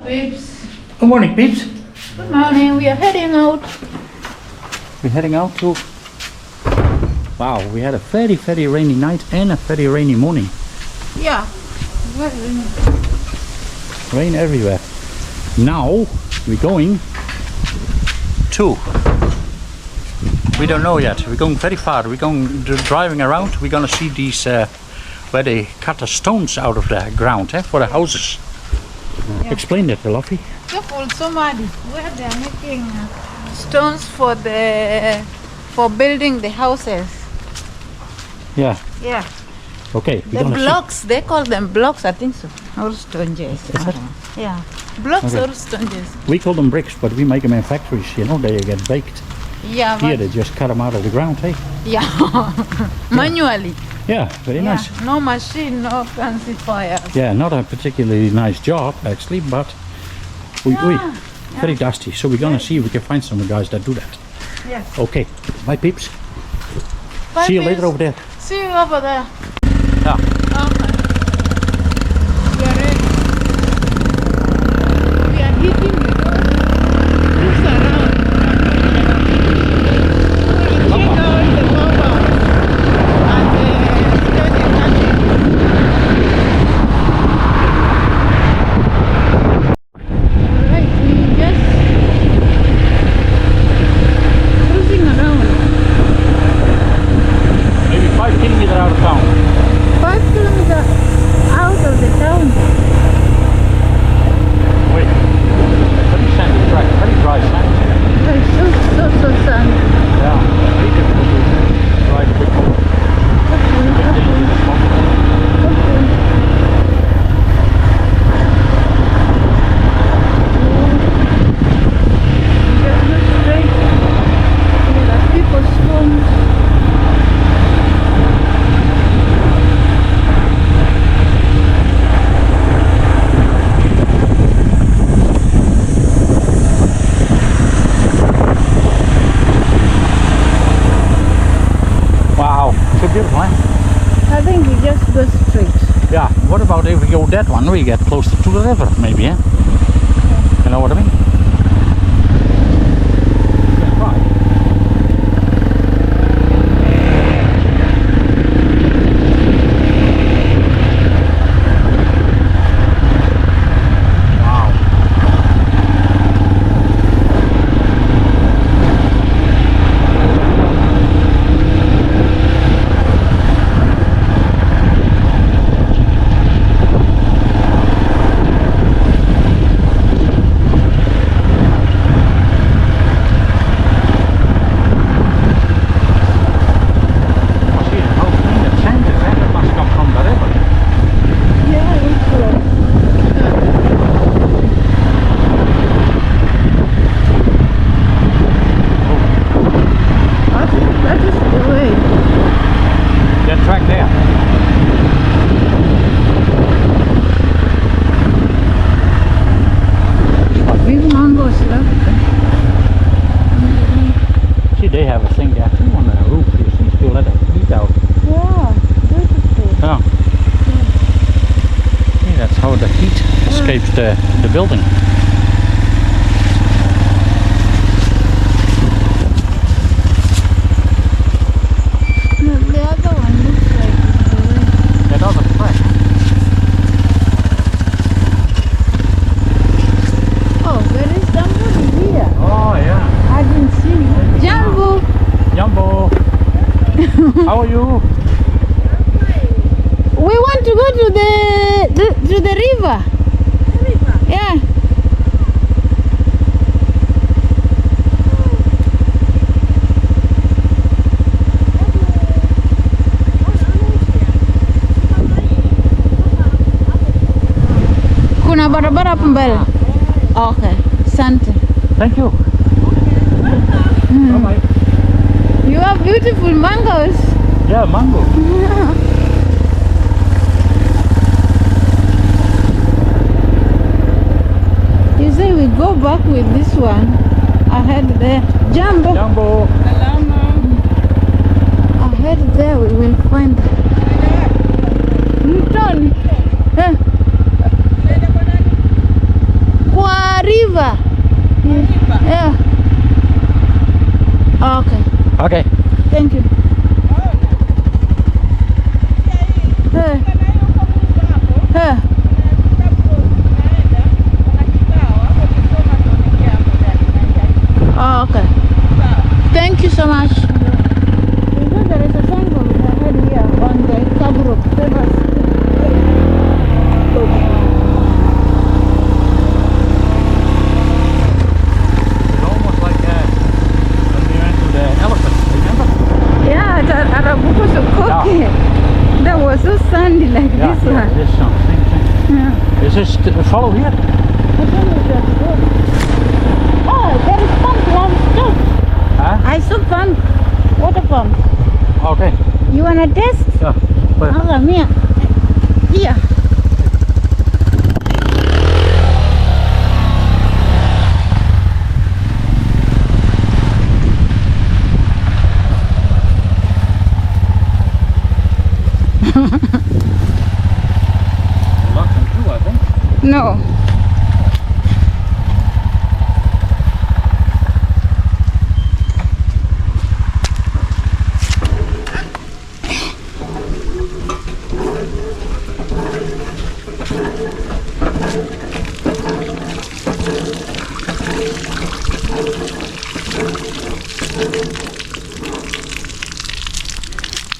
Peeps. Good morning, peeps. Good morning. We are heading out. We're heading out to... Wow, we had a very, very rainy night and a very rainy morning. Yeah. Rain everywhere. Now we're going to... We don't know yet. We're going very far. We're going driving around. We're gonna see these where they cut the stones out of the ground for the houses. Yeah. Explain that, Luffy. Careful, somebody. Where they are making stones for building the houses. Yeah. Yeah. Okay. The blocks. They call them blocks. I think so. Or stones. Yeah. Blocks or stones. We call them bricks, but we make them in factories. You know, they get baked. Yeah. Here they just cut them out of the ground, hey? Yeah. Manually. Yeah, very nice. No machine, no fancy fire. Yeah, not a particularly nice job actually, but very dusty. So we're gonna see if we can find some guys that do that. Yeah. Okay, bye peeps. Bye, See you peeps. later over there. See you over there. Yeah. Okay. We are ready. We are hitting the road. Looks around. Check out the mobile and the steady cutting. Alright, we just cruising around. Maybe 5 kilometers out of town. 5 kilometers out of the town. Wait. Very sandy track, very dry sand. It's so sunny. Yeah, very difficult to ride a big motor. Just look straight. There are people's homes. Wow, so beautiful, eh? I think we just go straight. Yeah, what about if we go that one, we get closer to the river, maybe, eh? You know what I mean? Yeah, try. Wow. See how clean that sand is, eh? That must come from the river. Yeah, it's that is the way. That track there. Big mangoes left. See, they have a thing there too on the roof. You see, to let the heat out. Yeah, beautiful. Yeah. See, that's how the heat escapes the building. No, the other one looks like it's the way. That other track. Oh, there is somebody here. Oh yeah. I didn't see you. Jambo! Jumbo. How are you? We want to go to the river. Yeah. Kuna barabara hapo mbele. Okay. Asante. Thank you. Bye-bye. You have beautiful mangoes. Yeah, mango. You say we go back with this one. Ahead there. Jumbo. Jumbo. Ahead there we will find Newton. Okay. Thank you. Eh, eh. Oh, okay. Thank you so much. You know there is a signboard ahead here on the Kaburo Famous. It's almost like when we went to the elephant, remember? Yeah, that Arabuko Sokoke. That was so sandy like this one. This one, same thing. Yeah. Is this follow here? I think we should go. Oh, there is pump one too. Huh? I saw pump. Water pump. Okay. You wanna test? Yeah. Where? Oh, Mia. Here. Locked them too, I think. No.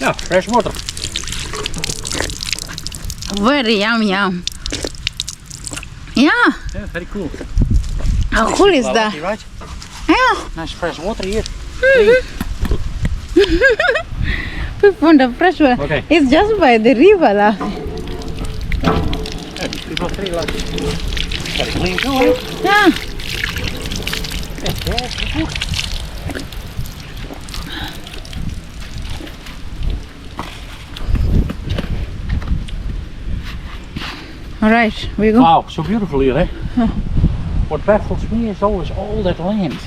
Yeah, fresh water. Very yum. Yeah. Yeah, very cool. How cool is that? Quality, right? Yeah. Nice fresh water here. We found the fresh one. Okay. It's just by the river. Lah. Yeah, these people pretty like very clean too, eh? Yeah. Yeah, it's good. All right, we go. Wow, so beautiful here, eh? What baffles me is always all that land.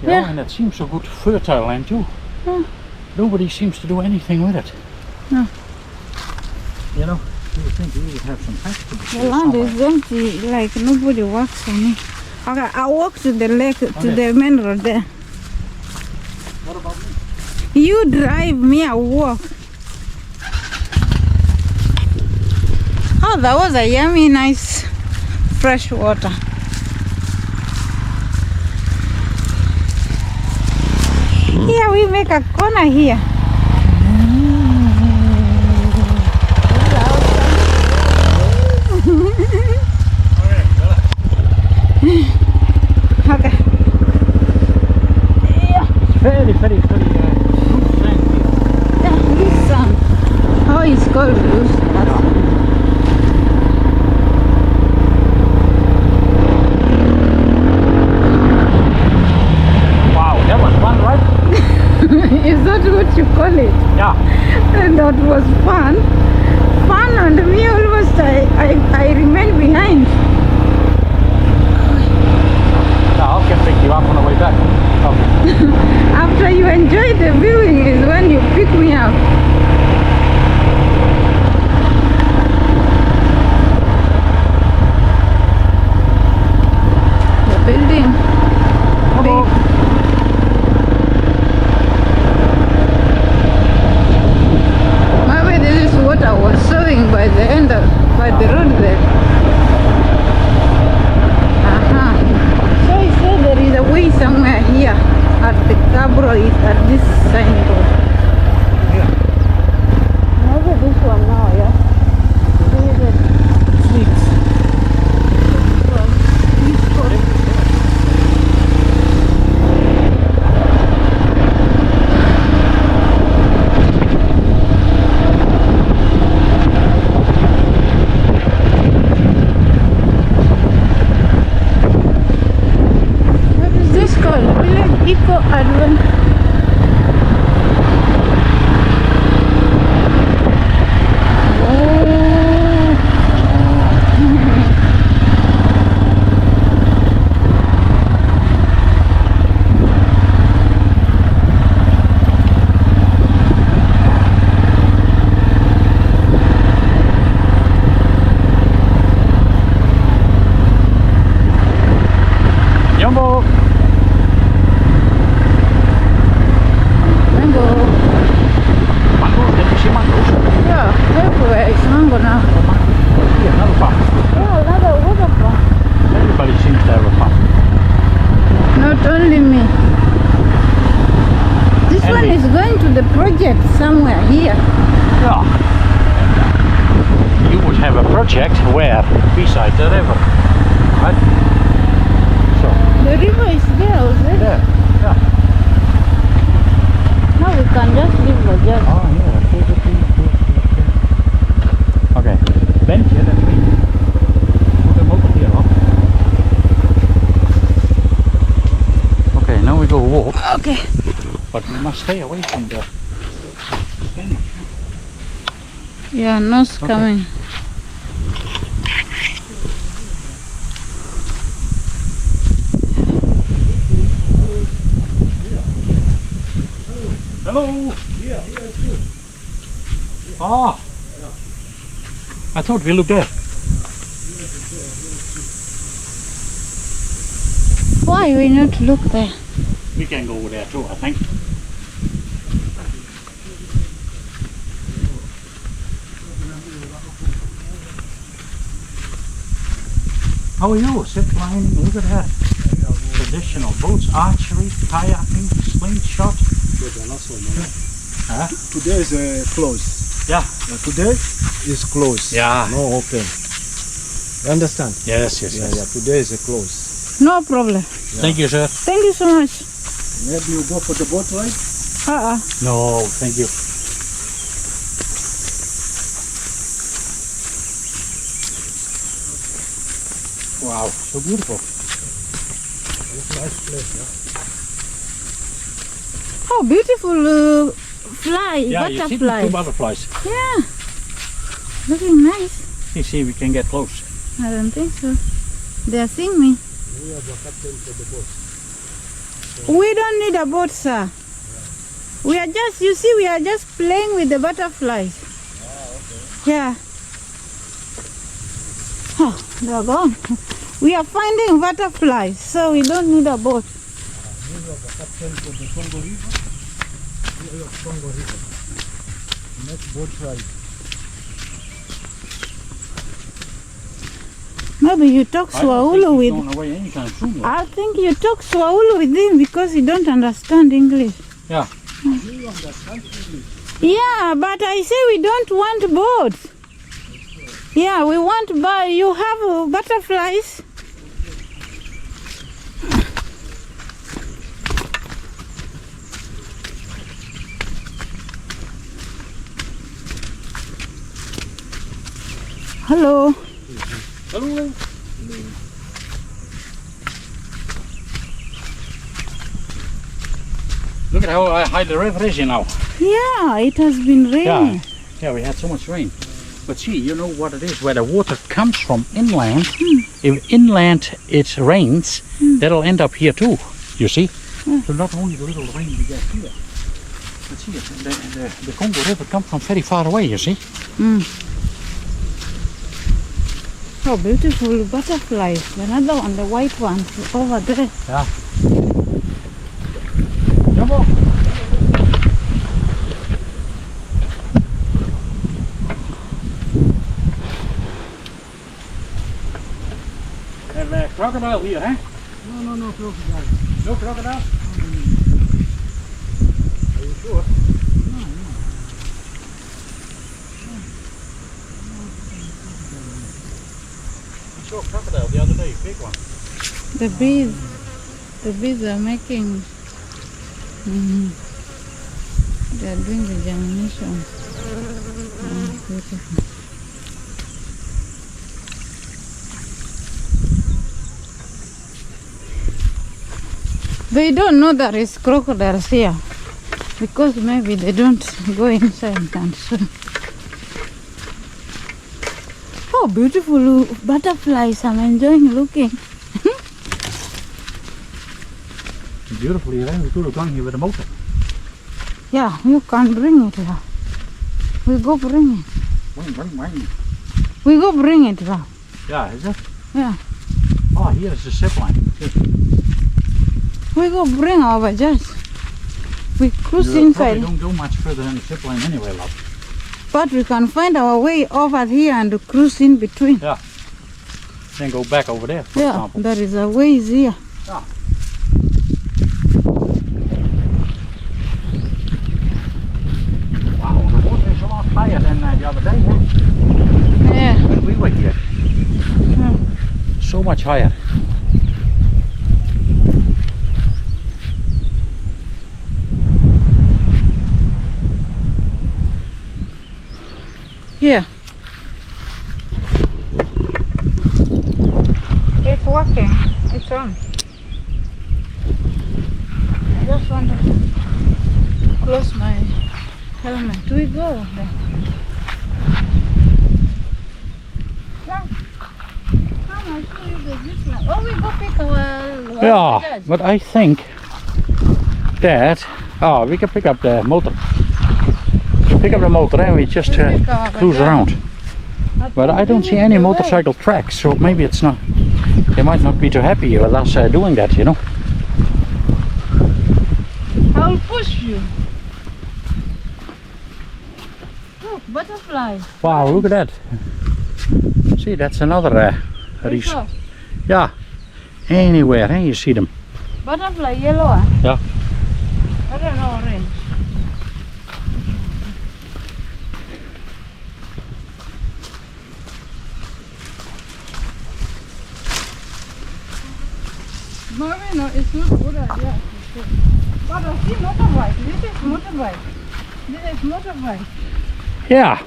You know, Yeah. and it seems so good fertile land too. Yeah. Nobody seems to do anything with it. No. You know, you would think we would have some vegetables. The here land somewhere. is empty, like nobody walks on it. Okay, I'll walk to the lake, to Okay. the main road there. What about me? You drive me, I'll walk. Oh, that was a yummy, nice, fresh water. Here we make a corner here. Okay. Very, very, very loose sand here. Yeah, loose sand. Oh, it's called loose. Wow, that was fun, right? Is that what you call it? Yeah. And that was fun. Fun, and me almost I remain behind. Yeah, I can pick you up on the way back. Okay. After you enjoy the viewing is when you pick me up. The building. Hello. Maybe this is what I was showing by the end of by the road there. So he said there is a way somewhere here at the Cabro is at this signboard. Yeah. Maybe this one now, yeah. This is it. Sweets. What is this called? Village Eco Adventure. Jumbo. Okay. But we must stay away from the. Yeah, nose coming. Hello. Ah. I thought we looked there. Why we not look there? We can go over there too, I think. How are you? Zip lining, look at that. Traditional boats, archery, kayaking, slingshot. Huh? Today is closed. Yeah. Today is closed. Yeah. No open. You understand? Yes, yes, Yeah, yes. yeah. Today is closed. No problem. Thank you, sir. Thank you so much. Maybe you go for the boat ride? No, thank you. Wow, so beautiful. It's a nice place, yeah. Oh, beautiful fly, Yeah, you see the butterfly. two butterflies. Yeah. Looking nice. You see, we can get close. I don't think so. They are seeing me. We are the captain for the boat. We don't need a boat, sir. We are just, you see, we are just playing with the butterflies. Yeah. Oh, they are gone. We are finding butterflies, so we don't need a boat. We are the captain for the Congo River. We are Congo River. Next boat ride. Maybe you talk Swahili with... Going away anytime soon. I think you talk Swahili with him because you don't understand English. Yeah. You understand English? Yeah, but I say we don't want boats. Yeah, we want you have butterflies. Hello. Hello. Look at how high the river is, you know. Yeah, it has been raining. Yeah, we had so much rain. But see, you know what it is, where the water comes from inland. If inland it rains, that'll end up here too, you see. So not only the little rain we get here, but see, the Congo River comes from very far away, you see. Oh, beautiful butterflies. Another one, the white one, over there. Yeah. Come on. Have a crocodile here, huh? No crocodile. No crocodile? Are you sure? I saw a crocodile the other day, big one. The bees are making, they are doing the germination. Oh, beautiful. They don't know there is crocodiles here because maybe they don't go inside and swim. Oh, beautiful butterflies. I'm enjoying looking. Beautifully, right? We could have gone here with a motor. Yeah, you can bring it here. We go bring it. Wing. We go bring it here. Yeah, is it? Yeah. Oh, here is the zip line. Good. We go bring our bajaj. We cruise You inside, probably don't go much further than the zip line anyway, love. but we can find our way over here and cruise in between. Yeah. Then go back over there, for Yeah, example. there is a way here. Yeah. Wow, the water is a lot higher than the other day, huh? Yeah. When we were here. So much higher. Here. It's working. It's on. Yeah, just want to close my helmet. Do we go there? Come, I'll show you the zip line. Oh, we go pick our Yeah, luggage. but I think that we can pick up the motor. Pick up the motor and we just pick up, cruise yeah. around. But I don't see any motorcycle tracks, so maybe it's not. They might not be too happy with us doing that, you know. I'll push you. Look, butterflies. Wow, look at that. See, that's another Which reason. one? Yeah, anywhere, you see them. Butterfly yellow. Ah? Yeah. I don't know orange. Maybe no, it's not a good idea. But I see motorbike. This is motorbike. This is motorbike. Yeah,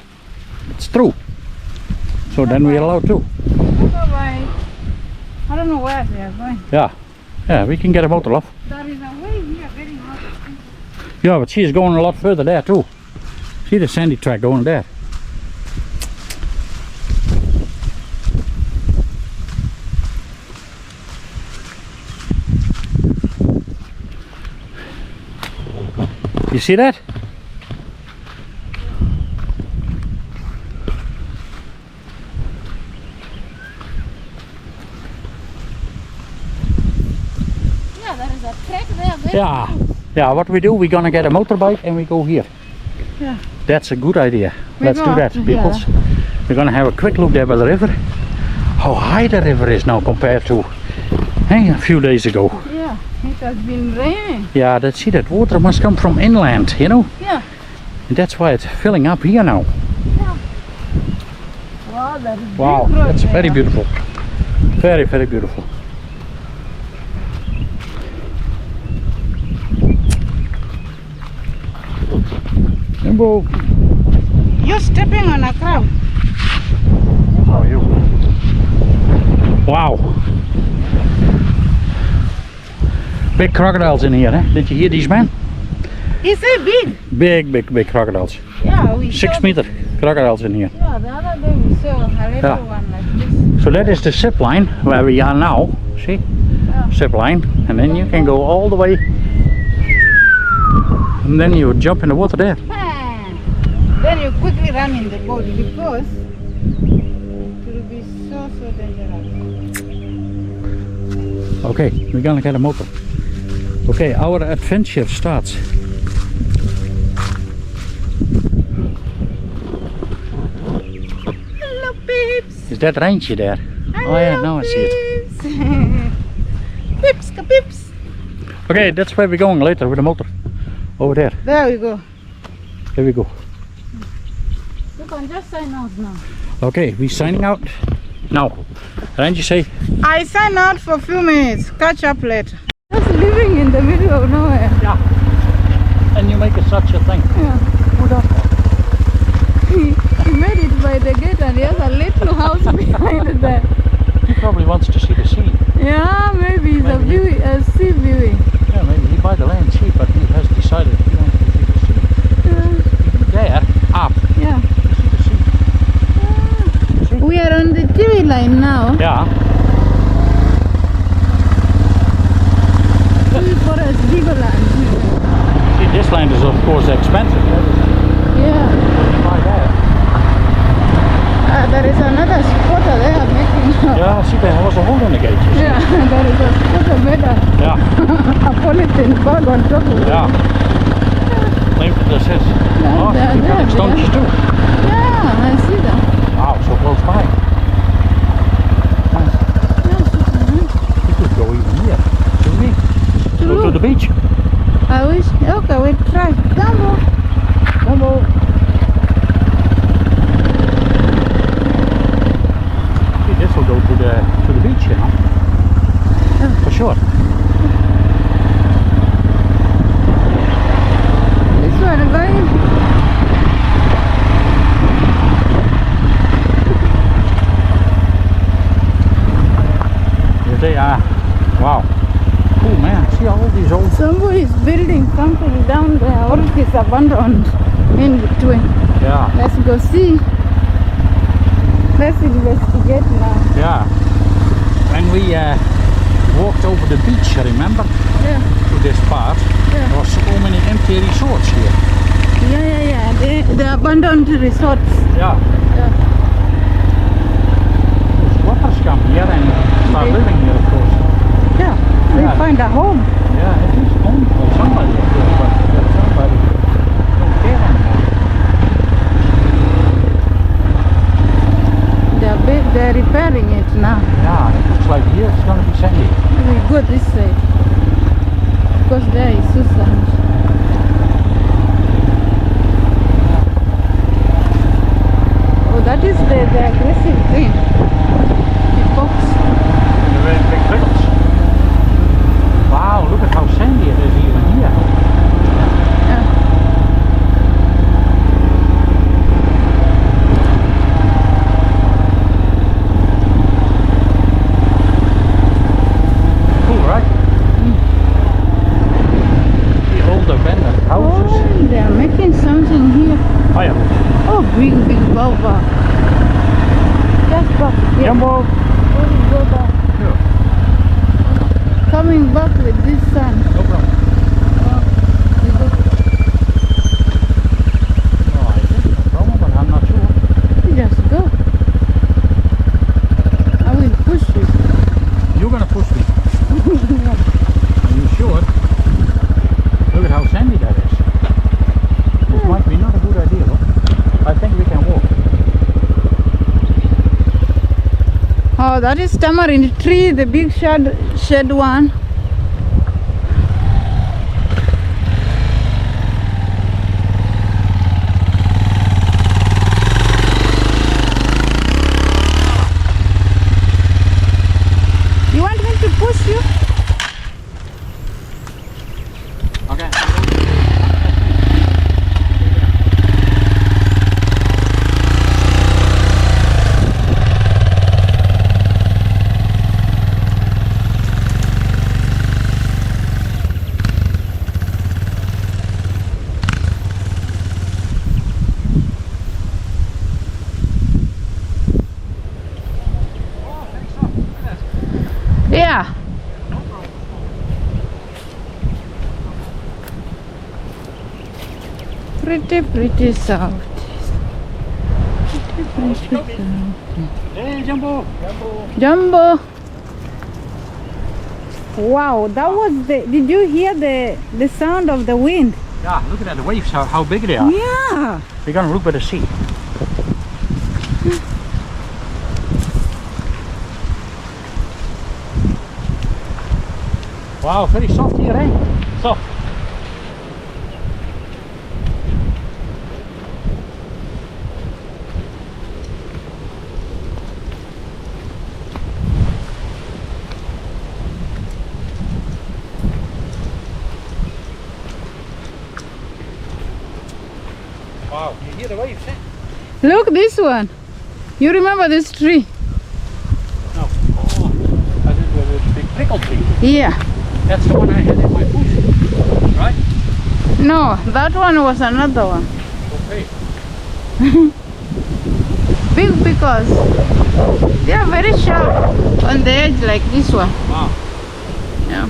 it's true. So then we're allowed to. Motorbike. I don't know where they are going. Yeah, we can get a motor off. There is a way here getting out of things. Yeah, but she's going a lot further there too. See the sandy track going there. You see that? Yeah, there is a track there. Yeah, what we do, we're gonna get a motorbike and we go here. Yeah. That's a good idea. We Let's go do that up to because we're gonna have a quick look there by the river. How high the river is now compared to a few days ago. Yeah, it has been raining. Yeah, see that water must come from inland, you know? Yeah. And that's why it's filling up here now. Wow, that is Wow, big road that's there. very beautiful. Very, very beautiful. Jumbo, You're stepping on a crowd. how are you? Wow. Big crocodiles in here, eh? Did you hear these, man? He said big. Big crocodiles. Yeah, we 6 saw- meter crocodiles in here. Yeah, the other day we saw a little Yeah. one like this. So that is the zip line where we are now. See? Yeah. Zip line. And then you can go all the way. And then you jump in the water there. Then you quickly run in the boat because it will be so dangerous. Okay, we're gonna get a motor. Okay, our adventure starts. Hello, peeps. Is that Rijntje there? Oh yeah, now I see it. Pips, pips. Okay, that's where we're going later with the motor. Over there. There we go. There we go. You can just sign out now. Okay, we're signing out now. Rijntje say, I sign out for a few minutes. Catch up later. Just living in the middle of nowhere. and you make such a thing. Yeah. Who does that? He made it by the gate and he has a little house behind there. He probably wants to see the sea. Yeah, maybe it's Maybe. a sea viewing. Yeah, maybe he buy the land cheap, but he has decided he wants to see the sea. There, up, Yeah. you see the sea. We are on the TV line now. Yeah. TV Forest Vigoland. See, this land is of course expensive. Yeah. Buy that. There is another spotter there making Yeah, see, there was a hole in the gate. You see. Yeah, there is a spotter made Yeah, a polythene bag on top of it. yeah. Claim that this is. Yeah, Oh, there, you got there, extensions too. Yeah, I see that. Wow, so close by. Nice. Yeah, super nice. We could go even here. Should we? Go to look. the beach. I wish. Okay, we'll try. Gumbo. Hello. See, this will go to the beach, you know. Yeah. For sure. This one going. Here they are. Wow. Oh man, see all these old. Somebody is building something down there, or it is abandoned in between. Yeah, Let's go see. Let's investigate now. yeah. When we walked over the beach, I remember, Yeah, to this part, Yeah. there were so many empty resorts here. yeah. The abandoned resorts. Yeah. Yeah. Squatters come here and start Okay. living here, of course. Yeah, they Yeah. find a home. Yeah, it is owned by somebody, of course, but that somebody don't care anymore. They're repairing it now. Yeah, it looks like here it's gonna be sandy. We go this side. Because there is Susan. Oh, that is the aggressive green. The fox. They're very big fiddles. Wow, look at how sandy it is even here. Yeah. Cool, right? The old abandoned houses. Oh, they are making something here. Firewood. Oh, big baobab. Just back here. Jumbo. Oh, we go back. Yeah, Coming back with this sun. no problem. Oh, we go. No, I think no problem, but I'm not sure. We just go. I will push you. You're gonna push me. Are you sure? Look at how sandy that is. This might be not a good idea, though. I think we can walk. Oh, that is tamarind tree, the big shed one. You want me to push you? Okay. Yeah. Pretty south. Pretty south. Hey, Jumbo. Jumbo. Wow, that was the. Did you hear the sound of the wind? Yeah, look at the waves, how big they are. Yeah. We're gonna look by the sea. Wow, very soft here, eh? Soft. Wow, you hear the waves, eh? Look, this one. You remember this tree? No. Oh, that is the big prickle tree. Yeah. That's the one I had in my bush, right? No, that one was another one. Okay. Big because they are very sharp on the edge like this one. Wow. Yeah.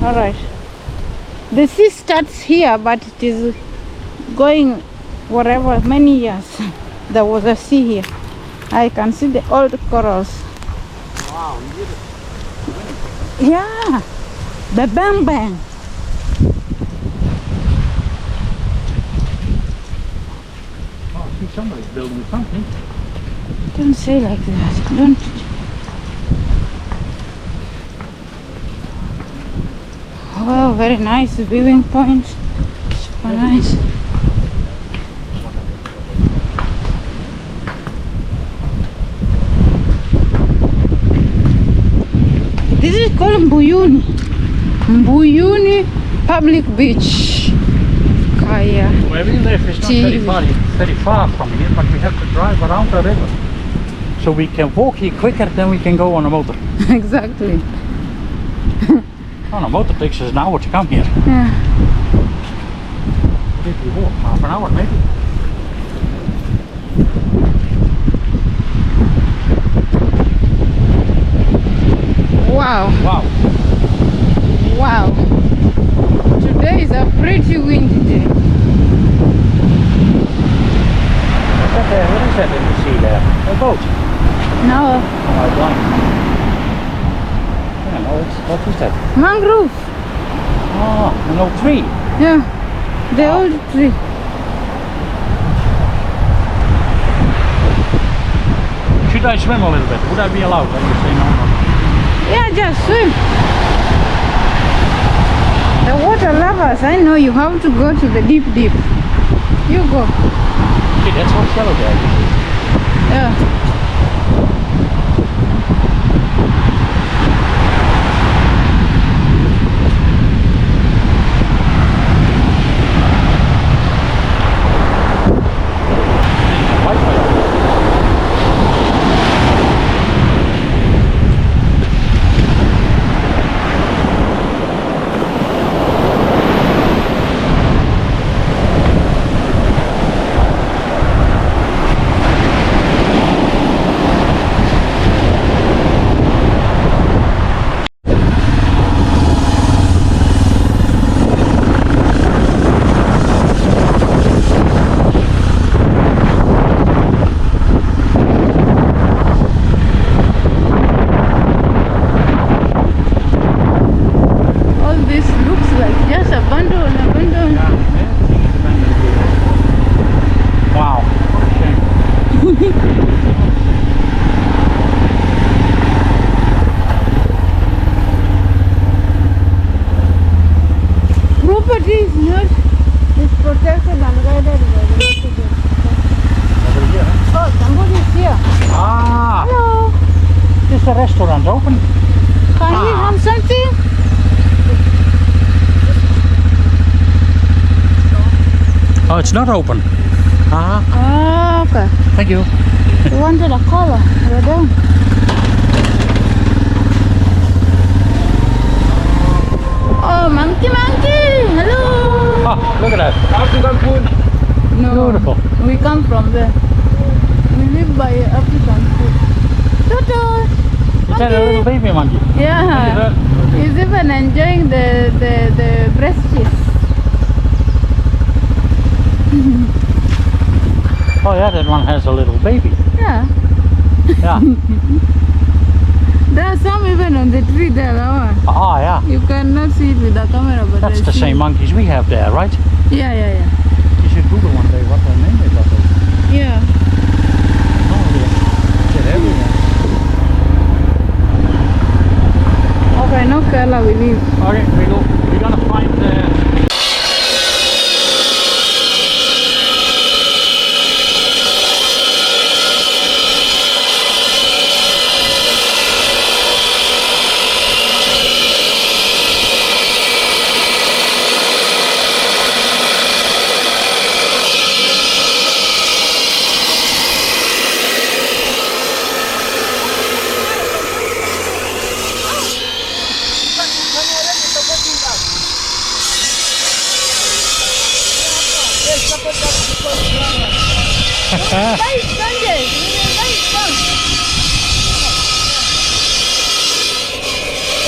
All right. The sea starts here, but it is going wherever many years. There was a sea here. I can see the old corals. Wow, you did it. Yeah, the bang bang. Oh, I see somebody's building something. Don't say like that. Don't. Oh, very nice viewing point. Super nice. This is called Mbuyuni. Mbuyuni Public Beach. Kaya. Where we live is not very far from here, but we have to drive around the river. So we can walk here quicker than we can go on a motor. Exactly. On a motor takes us an hour to come here. Yeah. Did we walk? Half an hour maybe. Wow. Wow. Wow. Today is a pretty windy day. What is that in the sea there? A boat? No. Oh, I'm blind. Yeah, no, what is that? Mangrove. Oh, an old tree. Yeah. The old tree. Should I swim a little bit? Would I be allowed? And you say no, no. Yeah, just swim. The water lovers, I know you have to go to the deep. You go. Okay, that's all shallow there. Yeah. Wow. Property is not is protected and guided by the local Over here. Huh? Oh, somebody is here. Ah, Hello. is the restaurant open? Can we have something? Oh, it's not open. Ah, Ah, okay. thank you. You wanted a cola. You're done. Oh, monkey. Hello. Oh, look at that. No. Beautiful. We come from there. We live by African food. Toto. Is that a little baby monkey? Yeah. He's even enjoying the breast cheese. Oh yeah, that one has a little baby. Yeah. Yeah. There are some even on the tree there. That one. Ah, yeah. You cannot see it with the camera, but That's I the see same it. monkeys we have there, right? Yeah. You should Google one day what their name is. Yeah. Oh, they're everywhere. Okay, no Kerala we leave. Okay, we're gonna find the...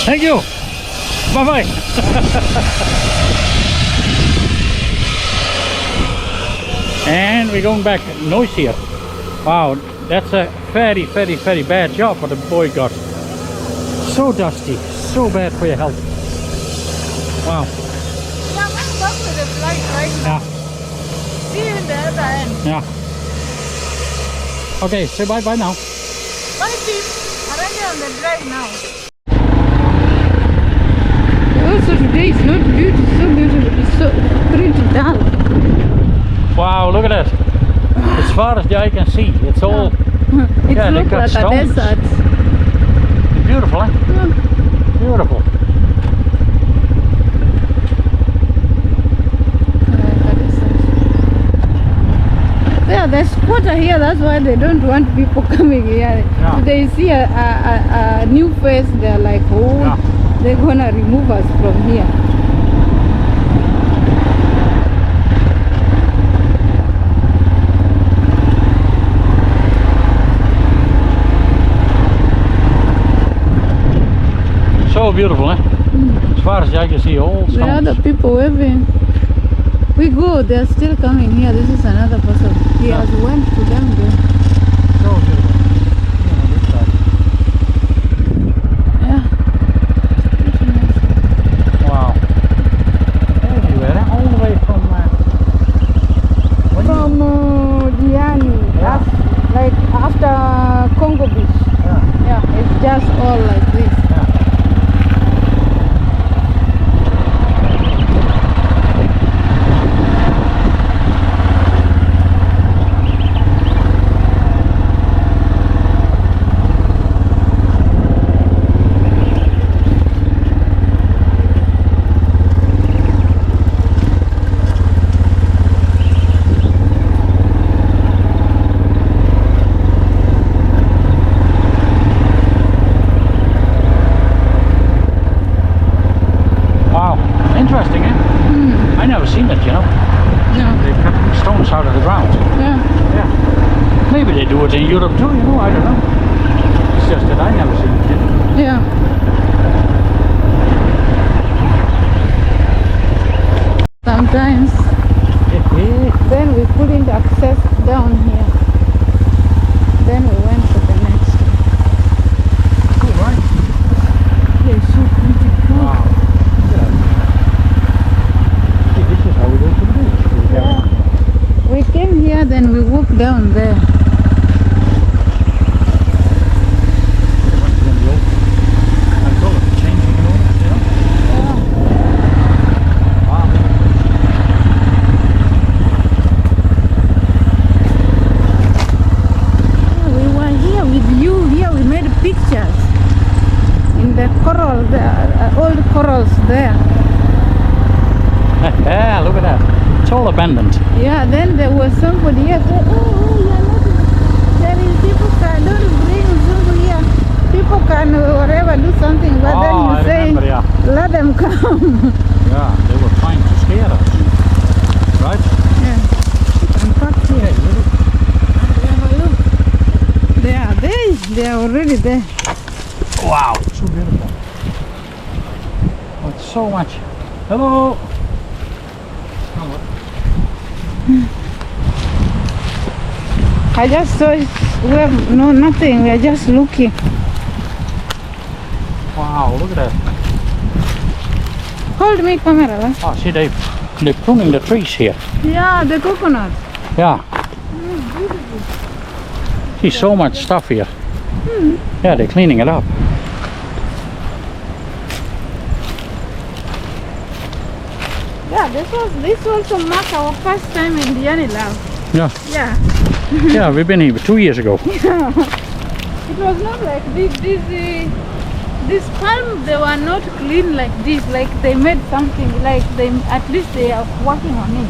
Thank you. Bye bye. And we're going back. Noise here. Wow, that's a very bad job what the boy got. So dusty, so bad for your health. Wow. Yeah, I'm back to the flight right now. Yeah, See you in the other end. yeah. Okay, say bye bye now. Bye, Steve. Already on the drive now. Also today is not beautiful, so beautiful, it's so pretty dull. Wow, look at that. As far as the eye can see, it's all It Yeah, they looks got like stones. a desert. beautiful, eh? Yeah. Beautiful. Like a desert. There, there's water here. That's why they don't want people coming here. Yeah. If they see a new face, they're like, oh, Yeah. they're gonna remove us from here. So beautiful, eh? As far as I can see, all The stones. other people waving. We go, they're still coming here. This is another person. He Yeah. has went to them there. So beautiful. Yeah, on this side. Yeah. Pretty nice. Wow. Everywhere, eh? All the way from From Diani, Yeah. like after Congo Beach. yeah. Yeah, it's just all like this. Yeah. Wow. Interesting, eh? I never seen it, you know. Yeah. They cut stones out of the ground. Yeah. Yeah. Maybe they do it in Europe too, you know, I don't know. It's just that I never seen it. Yeah. Sometimes then we couldn't access down here. Then we went to the next one. Cool, right? Yeah, so beautiful. Wow. Yeah. See, this is how we go to the beach. Yeah. We came here, then we walked down there. Yeah, we were here with you. Here we made pictures in the coral, the old corals there. Yeah, look at that. It's all abandoned. Yeah, then there was somebody here said, oh, you are not there is people can don't bring Zungu here. People can whatever do something, but then Oh, you I say remember, yeah. let them come. Yeah, they were trying to scare us. Right? Yeah. And cut here. Hey, look. Have a look. They are there. They are already there. Wow, so beautiful. Oh, it's so much. Hello. I just saw it. We have no nothing. We are just looking. Wow, look at that. Hold me, camera. Huh? Oh, see, they're pruning the trees here. Yeah, the coconut. Yeah. See, so much stuff here. Yeah, they're cleaning it up. Yeah, this also marked our first time in Diani Lao. Yeah. Yeah. Yeah, we've been here 2 years ago. It was not like this palm, they were not clean like this, like they made something, like they at least they are working on it.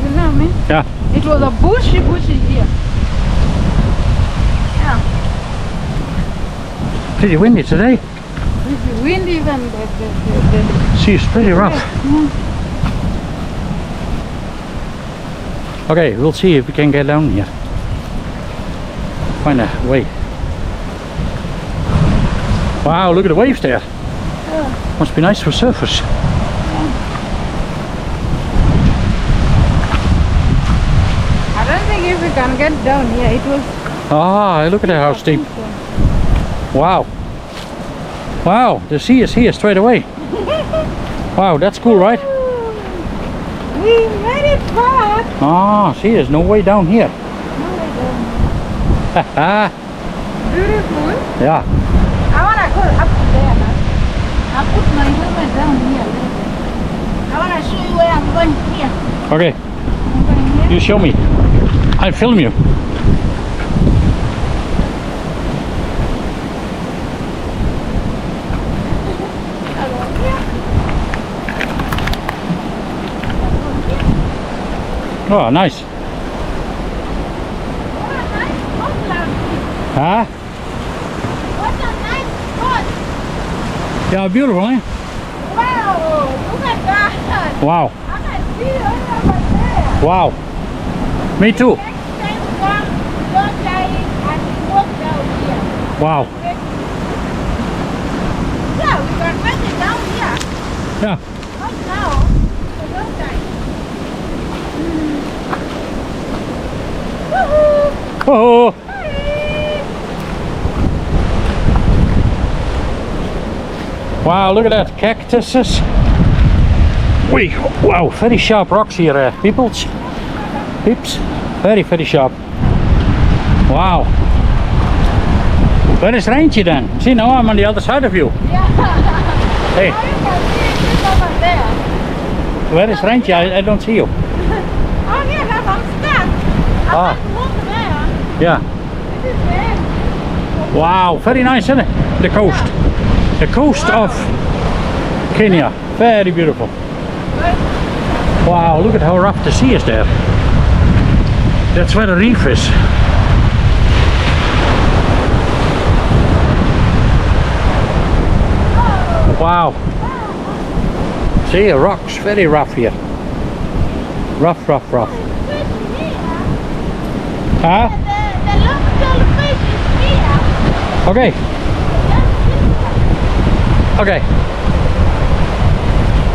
You know what I mean? Yeah. It was a bushy here. Yeah. Pretty windy today. It's wind even the See, it's pretty rough. Okay, we'll see if we can get down here. Find a way. Wow, look at the waves there. Must be nice for surfers. I don't think if we can get down here, it was Ah, look at that, how steep. Wow. Wow, the sea is here straight away. Wow, that's cool, right? We made it far. Ah, see, there's no way down here. Ah, Beautiful. yeah. I wanna go up there now. I'll put my helmet down here. I wanna show you where I'm going here. Okay, I'm going here. you show me. I'll film you. I'll go here. Oh, nice. Huh? What a nice spot. Yeah, beautiful, eh? Wow, look at that. Wow. I can see it all over there. Wow. Me too. Next time come, don't die and walk down here. Wow. Yeah, we can make it down here. Yeah. Not now, so don't die. Woohoo! Oh. Hey. Wow, look at that. Cactuses. Wait, wow, very sharp rocks here, peoples. Peeps. Very, very sharp. Wow. Where is Rantje then? See, now I'm on the other side of you. Yeah. Hey, Now you can see it over there. where is Rantje? I don't see you. Oh yeah, now I'm stuck. I Ah. can't walk there. Yeah. This is the end. Wow, very nice, isn't it? The coast. The coast of Kenya. Very beautiful. Wow, look at how rough the sea is there. That's where the reef is. Wow. See, rocks, very rough here. Rough, rough, rough. Fish here. Huh? The local fish is here. Okay, Just okay.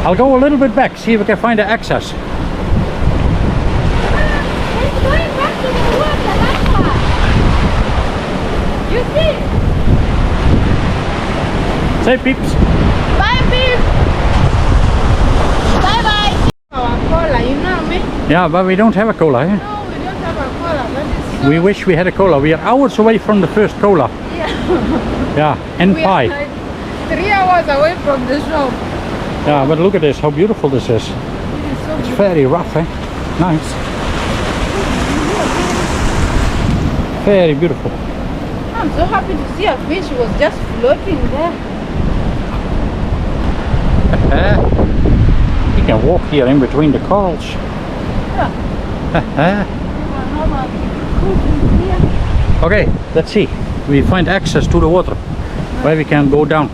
I'll go a little bit back, see if we can find the access. it's going back to the water, that part. You see? Say peeps. Bye, peeps. Bye, bye. Our cola, you know me? Yeah, but we don't have a cola, eh? No, we don't have a cola. That is so... We wish we had a cola. We are hours away from the first cola. Yeah. Yeah, and We pie. are like 3 hours away from the shop. Yeah, but look at this, how beautiful this is. It is so It's beautiful. very rough, eh? Nice. Very beautiful. I'm so happy to see a fish was just floating there. You can walk here in between the corals. Okay, let's see. We find access to the water where we can go down.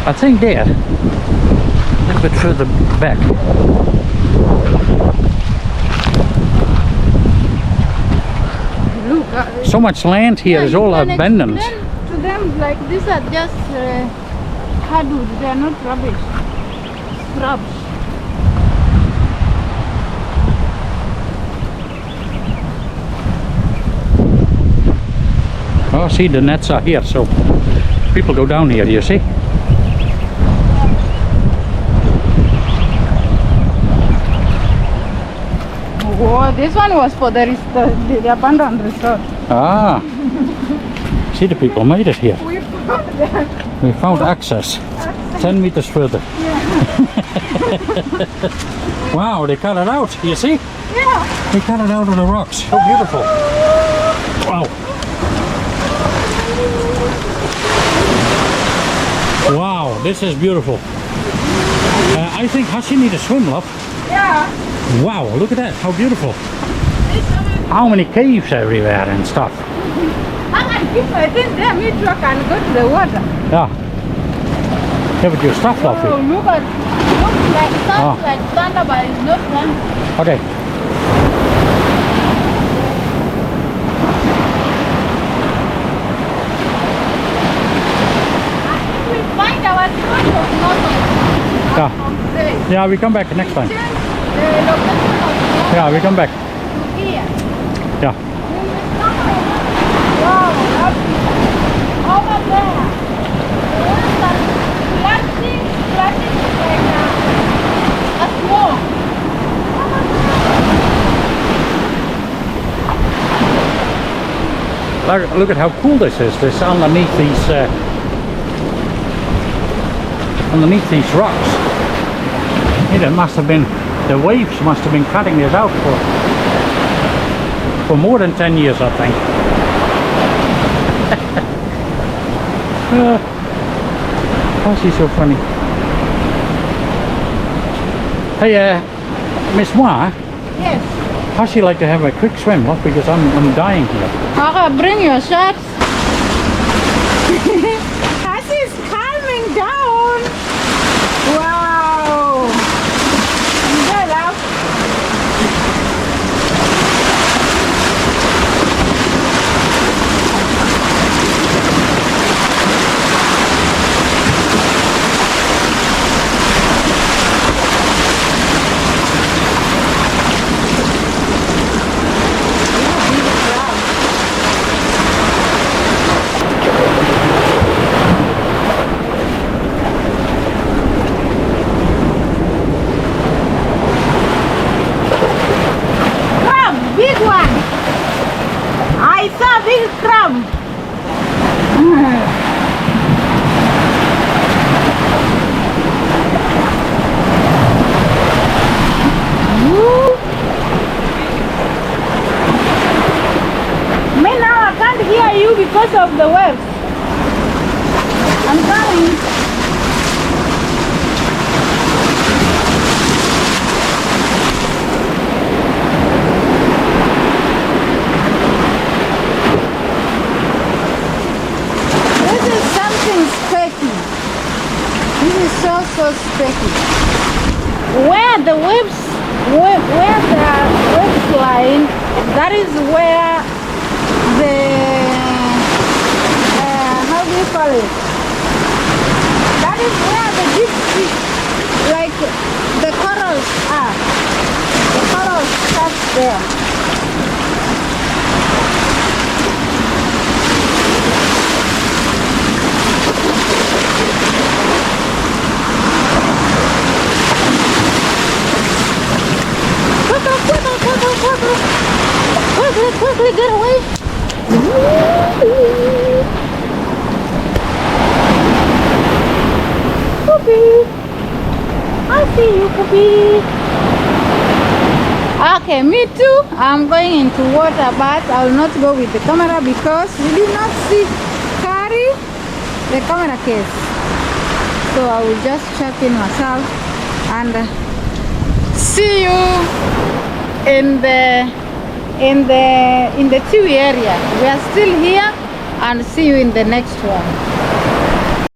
I think there, a little bit further back. Look, So much land here is you all can abandoned. explain to them like these are just hardwood, they are not rubbish. Scrubs. Oh, see, the nets are here, so people go down here, you see? Oh, this one was for the abandoned resort. Ah, see, the people made it here. We found that. We found access 10 meters further. Wow, they cut it out, you see? Yeah. They cut it out of the rocks. So beautiful. Wow. Wow, this is beautiful. I think Hashi needs a swim, love. Yeah. Wow, look at that, how beautiful. How many caves everywhere and stuff. I think there me too can go to the water. Yeah. Yeah, but your stuff, Oh, lovely. look at looks like sounds Ah. like thunder, but it's not thunder. Okay. We find our spot of normal. Yeah. From today. Yeah, we come back next time. Change the location of normal Yeah, we come back. to here. Yeah. Wow, lovely. Over there. The ones that flashing like a smoke. Look at how cool this is. This underneath these rocks. It must have been, the waves must have been cutting this out for more than 10 years, I think. Oh, she's so funny. Hey, Miss Moi, Yes. Hashi like to have a quick swim, look, because I'm dying here. Okay, bring your shorts. Hasi is calming down. Wow. Enjoy, love. Crab, big one. I saw a big crab. Woo. Me now I can't hear you because of the waves. I'm coming. This is something specky. This is so specky. Where the waves, where the waves line, that is where the how do you call it? That is where the deep sea, like the corals are. The corals start there. Quickly get away. Poopy. I see you, Poopy. Okay, me too. I'm going into water, but I will not go with the camera because we did not carry the camera case. So I will just check in myself and see you in the Tiwi area. We are still here and see you in the next one.